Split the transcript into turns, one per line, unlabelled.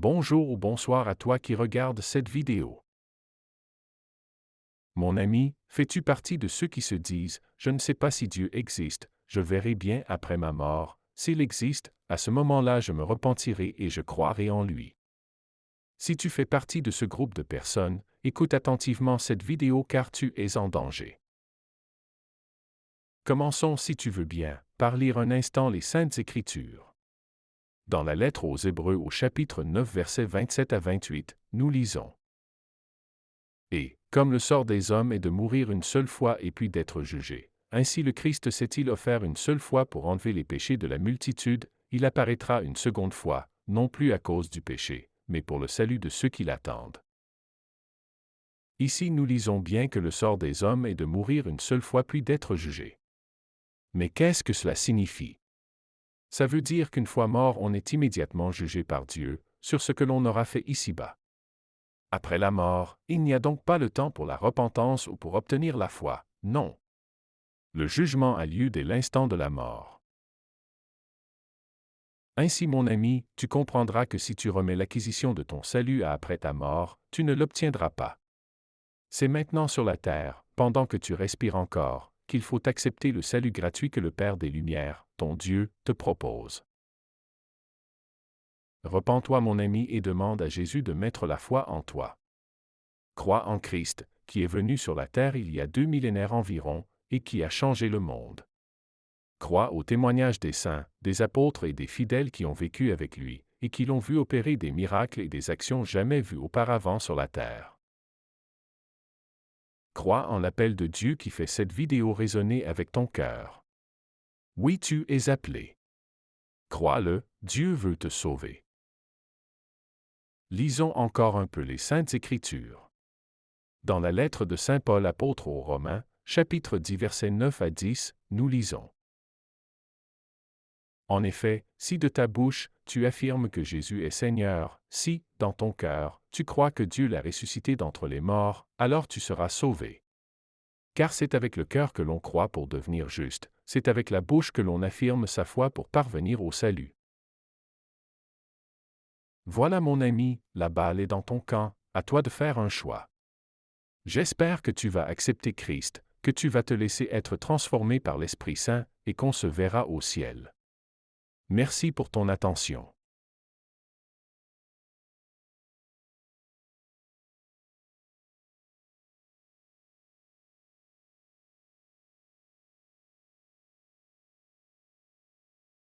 Bonjour ou bonsoir à toi qui regarde cette vidéo. Mon ami, fais-tu partie de ceux qui se disent « Je ne sais pas si Dieu existe, je verrai bien après ma mort, s'il existe, à ce moment-là je me repentirai et je croirai en lui ». Si tu fais partie de ce groupe de personnes, écoute attentivement cette vidéo car tu es en danger. Commençons si tu veux bien, par lire un instant les Saintes Écritures. Dans la lettre aux Hébreux au chapitre 9 versets 27 à 28, nous lisons. Et, comme le sort des hommes est de mourir une seule fois et puis d'être jugé, ainsi le Christ s'est-il offert une seule fois pour enlever les péchés de la multitude, il apparaîtra une seconde fois, non plus à cause du péché, mais pour le salut de ceux qui l'attendent. Ici nous lisons bien que le sort des hommes est de mourir une seule fois puis d'être jugé. Mais qu'est-ce que cela signifie? Ça veut dire qu'une fois mort on est immédiatement jugé par Dieu, sur ce que l'on aura fait ici-bas. Après la mort, il n'y a donc pas le temps pour la repentance ou pour obtenir la foi, non. Le jugement a lieu dès l'instant de la mort. Ainsi mon ami, tu comprendras que si tu remets l'acquisition de ton salut à après ta mort, tu ne l'obtiendras pas. C'est maintenant sur la terre, pendant que tu respires encore, qu'il faut accepter le salut gratuit que le Père des Lumières, ton Dieu, te propose. Repens-toi mon ami et demande à Jésus de mettre la foi en toi. Crois en Christ, qui est venu sur la terre il y a 2 millénaires environ, et qui a changé le monde. Crois au témoignage des saints, des apôtres et des fidèles qui ont vécu avec lui, et qui l'ont vu opérer des miracles et des actions jamais vues auparavant sur la terre. Crois en l'appel de Dieu qui fait cette vidéo résonner avec ton cœur. Oui, tu es appelé. Crois-le, Dieu veut te sauver. Lisons encore un peu les Saintes Écritures. Dans la lettre de Saint Paul apôtre aux Romains, chapitre 10 versets 9 à 10, nous lisons. En effet, si de ta bouche, tu affirmes que Jésus est Seigneur, si, dans ton cœur, tu crois que Dieu l'a ressuscité d'entre les morts, alors tu seras sauvé. Car c'est avec le cœur que l'on croit pour devenir juste, c'est avec la bouche que l'on affirme sa foi pour parvenir au salut. Voilà mon ami, la balle est dans ton camp, à toi de faire un choix. J'espère que tu vas accepter Christ, que tu vas te laisser être transformé par l'Esprit Saint, et qu'on se verra au ciel. Merci pour ton attention.